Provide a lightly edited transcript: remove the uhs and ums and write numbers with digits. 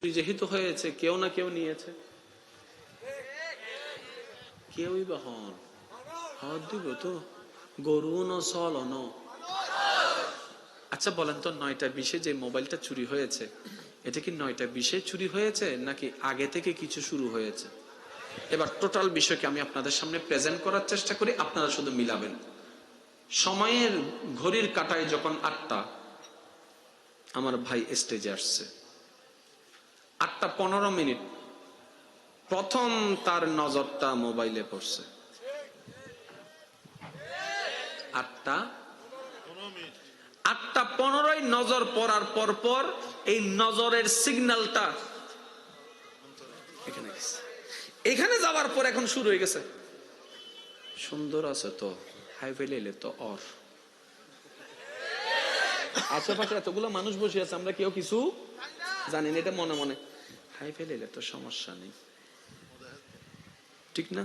যেহেতু হয়েছে কেউ না কেউ নিয়েছে, কেউই বা হন হদ দিব তো গরু ন চল ন। আচ্ছা বলেন তো 9টা 20-এ যে মোবাইলটা চুরি হয়েছে, এটা কি 9টা 20-এ চুরি হয়েছে নাকি আগে থেকে কিছু শুরু হয়েছে? এবার টোটাল বিষয়কে আমি আপনাদের সামনে প্রেজেন্ট করার চেষ্টা করি, আপনারা শুধু মিলাবেন। সময়ের ঘড়ির কাঁটায় যখন 8টা, আমার ভাই স্টেজে আসছে 8টা 15 মিনিট, প্রথম তার নজরটা মোবাইলে পড়ছে। 8টা 15 নজর পড়ার পর পর এই নজরের সিগন্যালটা এখানে গেছে। এখানে যাওয়ার পর এখন শুরু হয়ে গেছে, সুন্দর আছে তো, হাই ফেলে তো অর আশেপাশে এতগুলো মানুষ বসে আছে, আমরা কেউ কিছু জানি না, এটা মনে মনে হাই ফেলে তো সমস্যা নেই, ঠিক না?